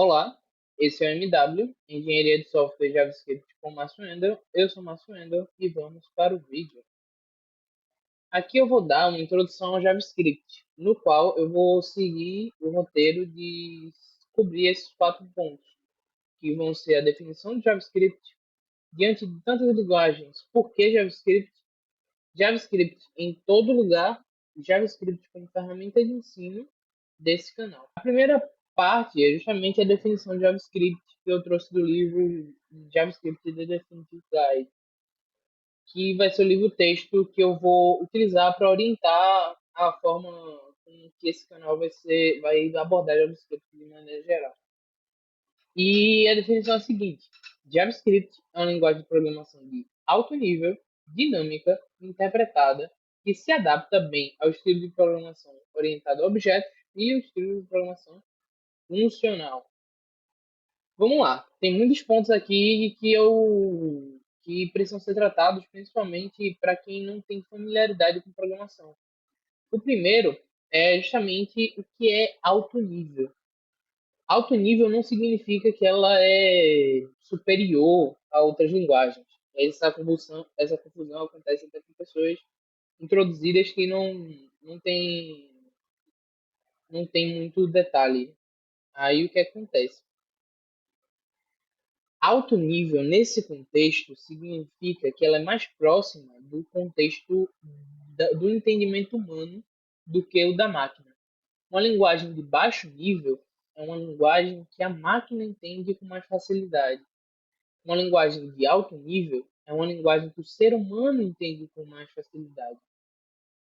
Olá, esse é o MW, Engenharia de Software JavaScript com Márcio Endel. Eu sou Márcio Endel e vamos para o vídeo. Aqui eu vou dar uma introdução ao JavaScript, no qual eu vou seguir o roteiro de cobrir esses 4 pontos, que vão ser a definição de JavaScript, diante de tantas linguagens, por que JavaScript, JavaScript em todo lugar, JavaScript como ferramenta de ensino desse canal. A primeira parte é justamente a definição de JavaScript que eu trouxe do livro JavaScript The Definitive Guide, que vai ser o livro texto que eu vou utilizar para orientar a forma com que esse canal vai abordar JavaScript de maneira geral. E a definição é a seguinte: JavaScript é uma linguagem de programação de alto nível, dinâmica, interpretada, que se adapta bem ao estilo de programação orientado a objetos e ao estilo de programação funcional. Vamos lá, tem muitos pontos aqui que precisam ser tratados, principalmente para quem não tem familiaridade com programação. O primeiro é justamente o que é alto nível. Alto nível não significa que ela é superior a outras linguagens. Essa confusão acontece até com pessoas introduzidas que não tem muito detalhe. Aí o que acontece? Alto nível, nesse contexto, significa que ela é mais próxima do contexto do entendimento humano do que o da máquina. Uma linguagem de baixo nível é uma linguagem que a máquina entende com mais facilidade. Uma linguagem de alto nível é uma linguagem que o ser humano entende com mais facilidade.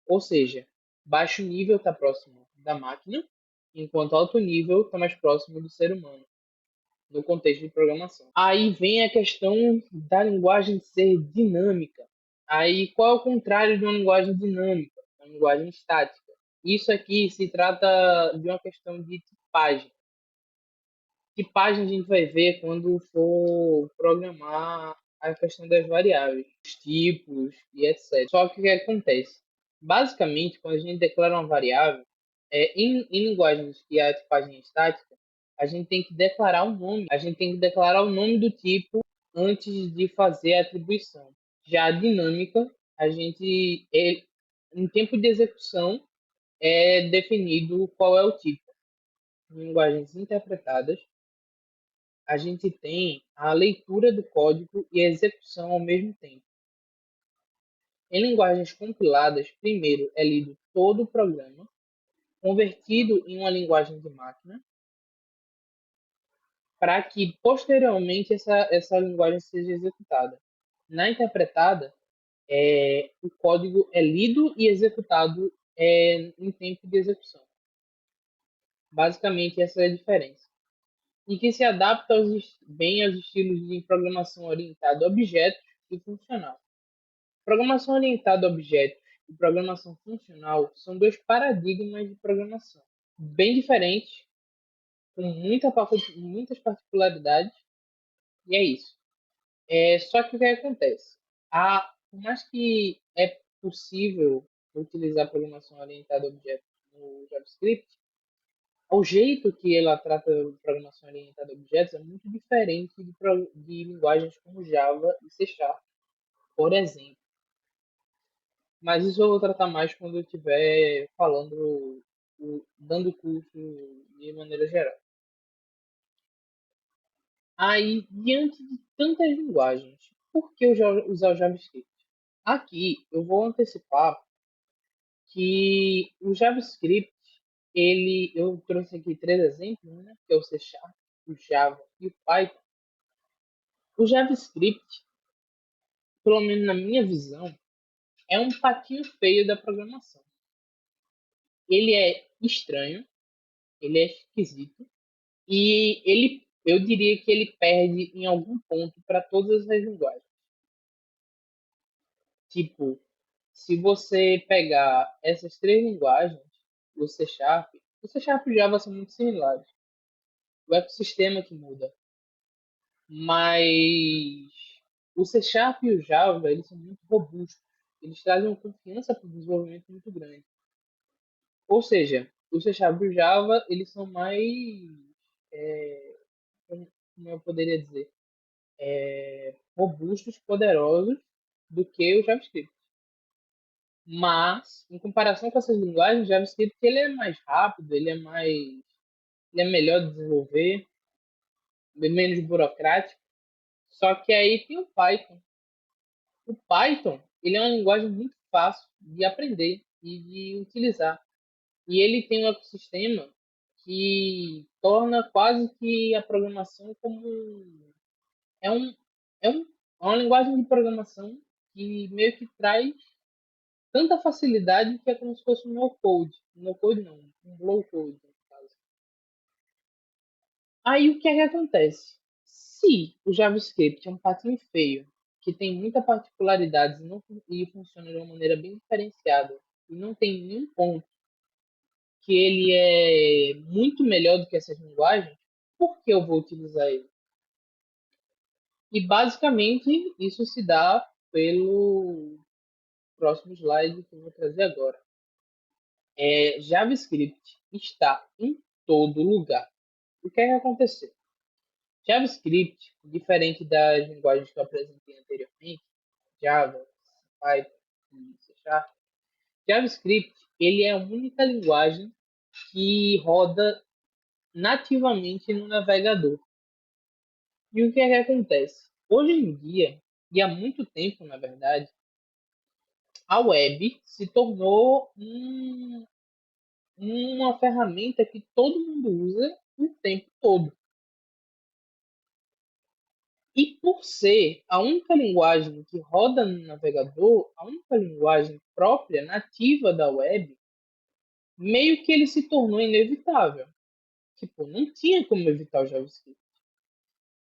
Ou seja, baixo nível está próximo da máquina, enquanto alto nível está mais próximo do ser humano, no contexto de programação. Aí vem a questão da linguagem ser dinâmica. Aí, qual é o contrário de uma linguagem dinâmica? Uma linguagem estática. Isso aqui se trata de uma questão de tipagem. Tipagem a gente vai ver quando for programar a questão das variáveis, os tipos e etc. Só que o que acontece? Basicamente, quando a gente declara uma variável, em linguagens que a tipagem é estática, a gente tem que declarar o nome. A gente tem que declarar o nome do tipo antes de fazer a atribuição. Já a dinâmica, em tempo de execução, é definido qual é o tipo. Em linguagens interpretadas, a gente tem a leitura do código e a execução ao mesmo tempo. Em linguagens compiladas, primeiro é lido todo o programa, convertido em uma linguagem de máquina, para que posteriormente essa linguagem seja executada. Na interpretada, o código é lido e executado em tempo de execução. Basicamente, essa é a diferença. E que se adapta bem aos estilos de programação orientada a objetos e funcional. Programação orientada a objetos e programação funcional são dois paradigmas de programação bem diferentes, com muitas particularidades, e é isso. Só que o que acontece? Por mais que é possível utilizar programação orientada a objetos no JavaScript, o jeito que ela trata de programação orientada a objetos é muito diferente de linguagens como Java e C Sharp, por exemplo. Mas isso eu vou tratar mais quando eu estiver falando, dando curso de maneira geral. Aí, diante de tantas linguagens, por que usar o JavaScript? Aqui eu vou antecipar que o JavaScript, eu trouxe aqui 3 exemplos, né? Que é o C Sharp, o Java e o Python. O JavaScript, pelo menos na minha visão, é um patinho feio da programação. Ele é estranho, ele é esquisito, e eu diria que ele perde em algum ponto para todas as linguagens. Tipo, se você pegar essas 3 linguagens, o C Sharp e o Java são muito similares. O ecossistema que muda. Mas o C Sharp e o Java, eles são muito robustos. Eles trazem uma confiança para o desenvolvimento muito grande. Ou seja, o C Sharp e o Java, eles são mais como eu poderia dizer, robustos, poderosos do que o JavaScript. Mas, em comparação com essas linguagens, o JavaScript ele é mais rápido, ele é melhor de desenvolver, menos burocrático. Só que aí tem o Python. O Python, ele é uma linguagem muito fácil de aprender e de utilizar. E ele tem um ecossistema que torna quase que a programação como é um é um é uma linguagem de programação que meio que traz tanta facilidade que é como se fosse um no code. No code não, um low code no caso. Aí o que é que acontece? Se o JavaScript é um patinho feio, que tem muita particularidade e funciona de uma maneira bem diferenciada, e não tem nenhum ponto que ele é muito melhor do que essas linguagens, por que eu vou utilizar ele? E basicamente isso se dá pelo próximo slide que eu vou trazer agora. JavaScript está em todo lugar. O que é que aconteceu? JavaScript, diferente das linguagens que eu apresentei anteriormente, Java, Python e C Sharp, JavaScript ele é a única linguagem que roda nativamente no navegador. E o que é que acontece? Hoje em dia, e há muito tempo, na verdade, a web se tornou uma ferramenta que todo mundo usa o tempo todo. E por ser a única linguagem que roda no navegador, a única linguagem própria, nativa da web, meio que ele se tornou inevitável. Tipo, não tinha como evitar o JavaScript.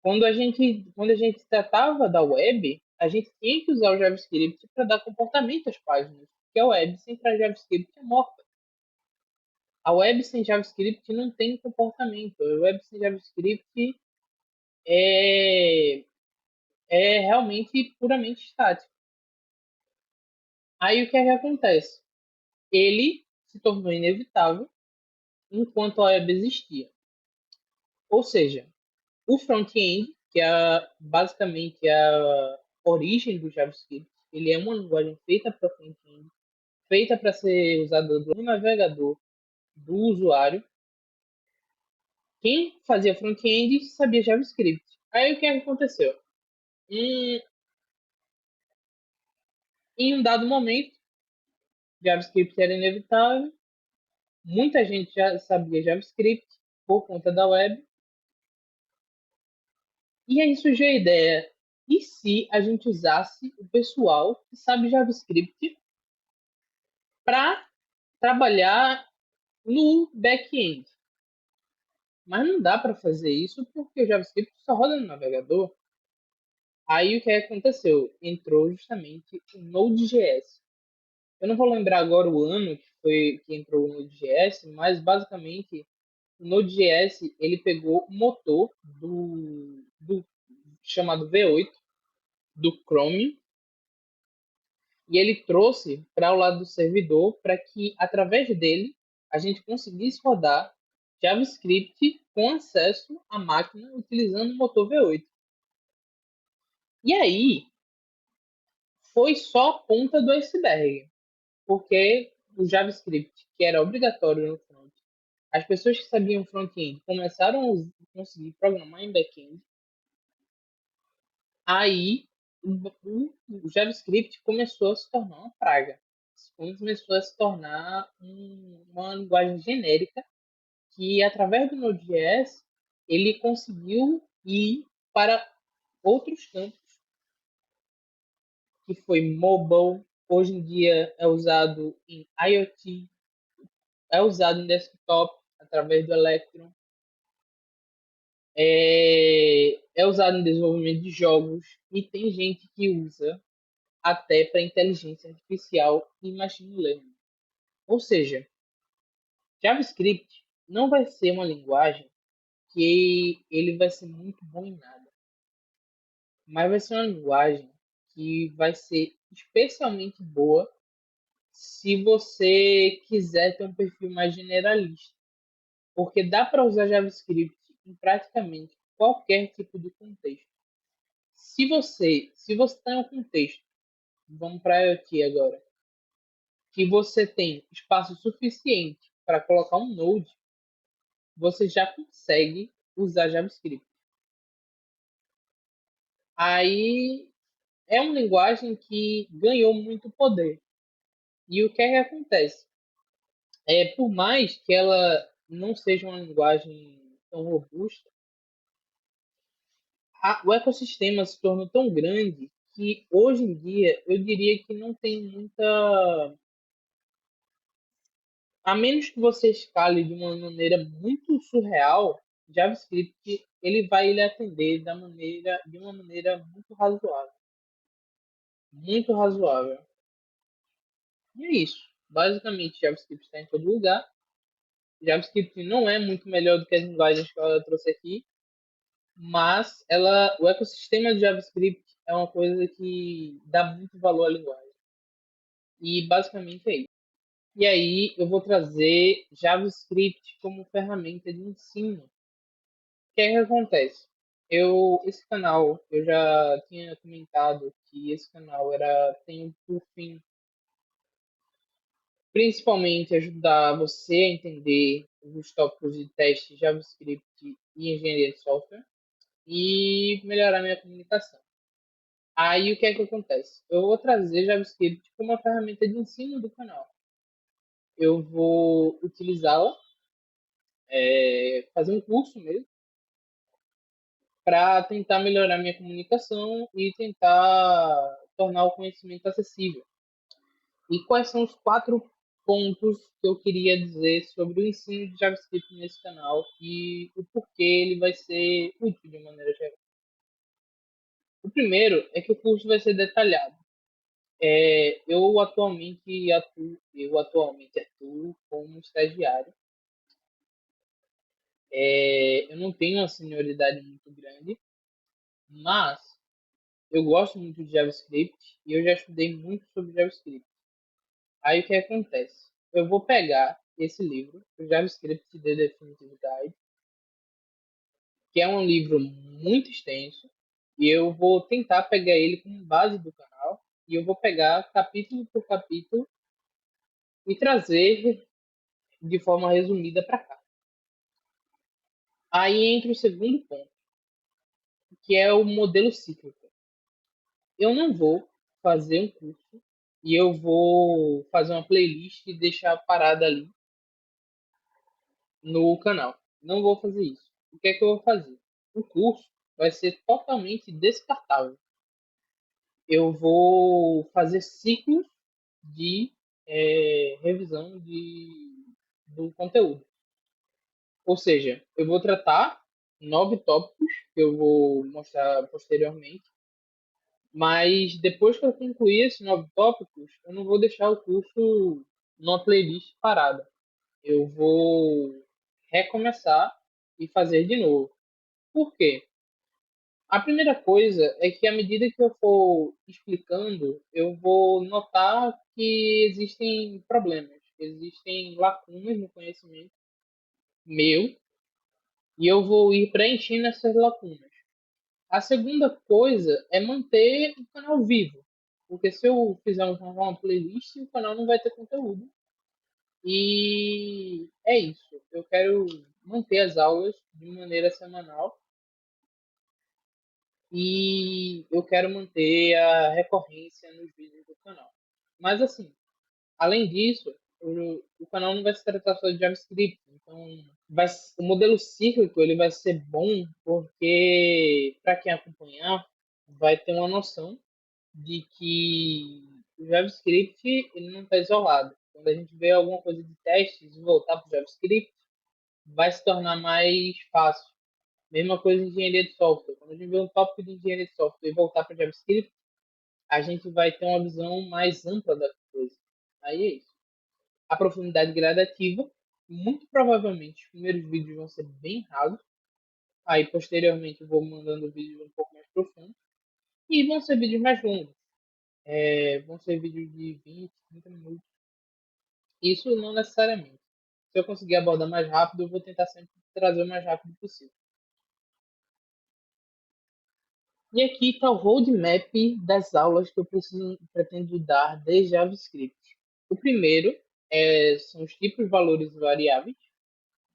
Quando a gente tratava da web, a gente tinha que usar o JavaScript para dar comportamento às páginas, porque a web sem JavaScript é morta. A web sem JavaScript não tem comportamento. A web sem JavaScript é, é realmente puramente estático. Aí o que é que acontece? Ele se tornou inevitável enquanto a web existia. Ou seja, o front-end, que é basicamente a origem do JavaScript, ele é uma linguagem feita para front-end, feita para ser usada no navegador do usuário. Quem fazia front-end sabia JavaScript. Aí o que aconteceu? Em, em um dado momento, JavaScript era inevitável, muita gente já sabia JavaScript por conta da web, e aí surgiu a ideia: e se a gente usasse o pessoal que sabe JavaScript para trabalhar no back-end? Mas não dá para fazer isso porque o JavaScript só roda no navegador. Aí o que aconteceu? Entrou justamente o Node.js. Eu não vou lembrar agora o ano que foi que entrou o Node.js, mas basicamente o Node.js ele pegou o motor do chamado V8 do Chrome e ele trouxe para o lado do servidor para que através dele a gente conseguisse rodar JavaScript com acesso à máquina utilizando o motor V8. E aí foi só a ponta do iceberg, porque o JavaScript, que era obrigatório no front, as pessoas que sabiam front-end começaram a conseguir programar em back-end. Aí o JavaScript começou a se tornar uma praga. Começou a se tornar uma linguagem genérica que, através do Node.js, ele conseguiu ir para outros campos, que foi mobile, hoje em dia é usado em IoT, é usado em desktop, através do Electron, é usado em desenvolvimento de jogos, e tem gente que usa até para inteligência artificial e machine learning. Ou seja, JavaScript não vai ser uma linguagem que ele vai ser muito bom em nada, mas vai ser uma linguagem que vai ser especialmente boa se você quiser ter um perfil mais generalista, porque dá para usar JavaScript em praticamente qualquer tipo de contexto. Se você tem um contexto, vamos para IoT agora, que você tem espaço suficiente para colocar um Node, você já consegue usar JavaScript. Aí é uma linguagem que ganhou muito poder. E o que é que acontece? Por mais que ela não seja uma linguagem tão robusta, o ecossistema se tornou tão grande que hoje em dia eu diria que não tem muita. A menos que você escale de uma maneira muito surreal, JavaScript ele vai lhe atender de uma maneira muito razoável. Muito razoável. E é isso. Basicamente, JavaScript está em todo lugar. JavaScript não é muito melhor do que as linguagens que eu trouxe aqui, mas o ecossistema de JavaScript é uma coisa que dá muito valor à linguagem. E basicamente é isso. E aí eu vou trazer JavaScript como ferramenta de ensino. O que é que acontece? Esse canal, eu já tinha comentado que esse canal tem por fim principalmente ajudar você a entender os tópicos de teste JavaScript e engenharia de software e melhorar minha comunicação. Aí o que é que acontece? Eu vou trazer JavaScript como uma ferramenta de ensino do canal. Eu vou utilizá-la, fazer um curso mesmo, para tentar melhorar minha comunicação e tentar tornar o conhecimento acessível. E quais são os 4 pontos que eu queria dizer sobre o ensino de JavaScript nesse canal e o porquê ele vai ser útil de maneira geral? O primeiro é que o curso vai ser detalhado. Eu atualmente atuo como estagiário. Eu não tenho uma senioridade muito grande, mas eu gosto muito de JavaScript e eu já estudei muito sobre JavaScript. Aí o que acontece? Eu vou pegar esse livro, o JavaScript The Definitive Guide, que é um livro muito extenso, e eu vou tentar pegar ele como base do canal, e eu vou pegar capítulo por capítulo e trazer de forma resumida para cá. Aí entra o segundo ponto, que é o modelo cíclico. Eu não vou fazer um curso e eu vou fazer uma playlist e deixar parada ali no canal. Não vou fazer isso. O que é que eu vou fazer? O curso vai ser totalmente descartável. Eu vou fazer ciclos de revisão do conteúdo. Ou seja, eu vou tratar 9 tópicos que eu vou mostrar posteriormente, mas depois que eu concluir esses 9 tópicos, eu não vou deixar o curso numa playlist parada. Eu vou recomeçar e fazer de novo. Por quê? A primeira coisa é que à medida que eu for explicando, eu vou notar que existem problemas, existem lacunas no conhecimento meu e eu vou ir preenchendo essas lacunas. A segunda coisa é manter o canal vivo, porque se eu fizer uma playlist, o canal não vai ter conteúdo. E é isso. Eu quero manter as aulas de maneira semanal e eu quero manter a recorrência nos vídeos do canal. Mas assim, além disso, o canal não vai se tratar só de JavaScript, então o modelo cíclico ele vai ser bom porque para quem acompanhar vai ter uma noção de que o JavaScript ele não está isolado. Quando a gente vê alguma coisa de testes e voltar para o JavaScript, vai se tornar mais fácil. Mesma coisa em engenharia de software. Quando a gente vê um tópico de engenharia de software e voltar para JavaScript, a gente vai ter uma visão mais ampla da coisa. Aí é isso. A profundidade gradativa, muito provavelmente os primeiros vídeos vão ser bem rasos. Aí posteriormente eu vou mandando vídeos um pouco mais profundos. E vão ser vídeos mais longos. Vão ser vídeos de 20, 30 minutos. Isso não necessariamente. Se eu conseguir abordar mais rápido, eu vou tentar sempre trazer o mais rápido possível. E aqui está o roadmap das aulas que eu pretendo dar de JavaScript. O primeiro são os tipos, valores e variáveis,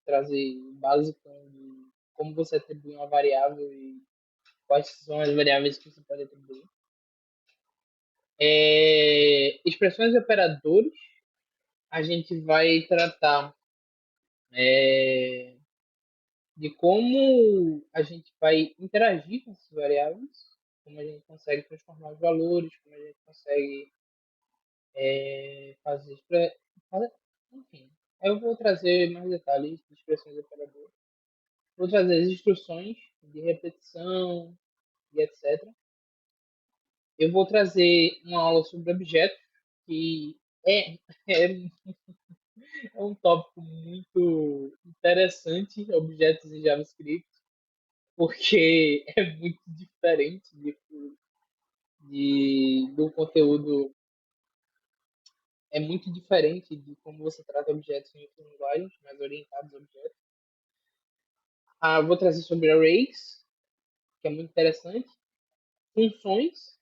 trazer básico de como você atribui uma variável e quais são as variáveis que você pode atribuir. Expressões e operadores, a gente vai tratar é, de como a gente vai interagir com essas variáveis, como a gente consegue transformar os valores, como a gente consegue fazer, enfim. Eu vou trazer mais detalhes de expressões de operador. Vou trazer as instruções de repetição e etc. Eu vou trazer uma aula sobre objetos, que é, é, é um tópico muito interessante, objetos em JavaScript, porque é muito diferente do conteúdo, é muito diferente de como você trata objetos em outras linguagens, mais orientados a objetos. Vou trazer sobre arrays, que é muito interessante. Funções,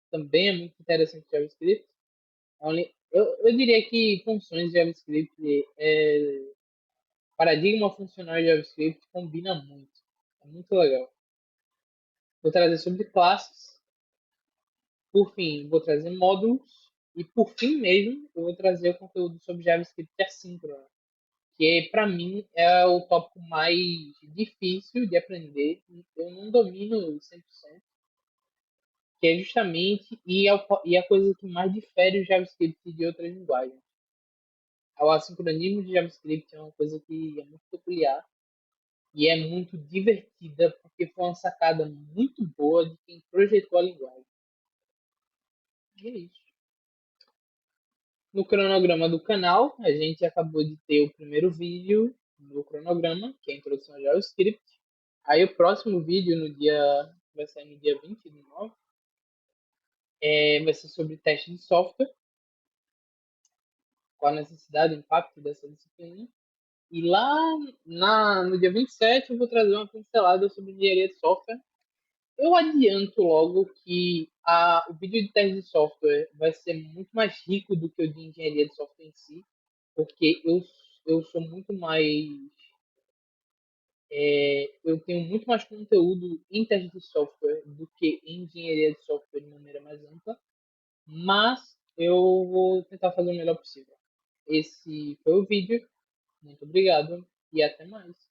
também é muito interessante em JavaScript. Eu diria que funções de JavaScript, paradigma funcional de JavaScript combina muito. É muito legal. Vou trazer sobre classes. Por fim, vou trazer módulos. E por fim mesmo, eu vou trazer o conteúdo sobre JavaScript assíncrono, que para mim é o tópico mais difícil de aprender. Eu não domino 100%, que é justamente e a coisa que mais difere o JavaScript de outras linguagens. O assincronismo de JavaScript é uma coisa que é muito peculiar e é muito divertida, porque foi uma sacada muito boa de quem projetou a linguagem. E é isso. No cronograma do canal, a gente acabou de ter o primeiro vídeo do cronograma, que é a introdução ao JavaScript. Aí o próximo vídeo vai sair no dia 20 de nove, vai ser sobre teste de software, qual a necessidade e impacto dessa disciplina. E lá no dia 27 eu vou trazer uma pincelada sobre engenharia de software. Eu adianto logo que o vídeo de teste de software vai ser muito mais rico do que o de engenharia de software em si, porque eu sou muito mais. Eu tenho muito mais conteúdo em teste de software do que em engenharia de software de maneira mais ampla, mas eu vou tentar fazer o melhor possível. Esse foi o vídeo. Muito obrigado e até mais.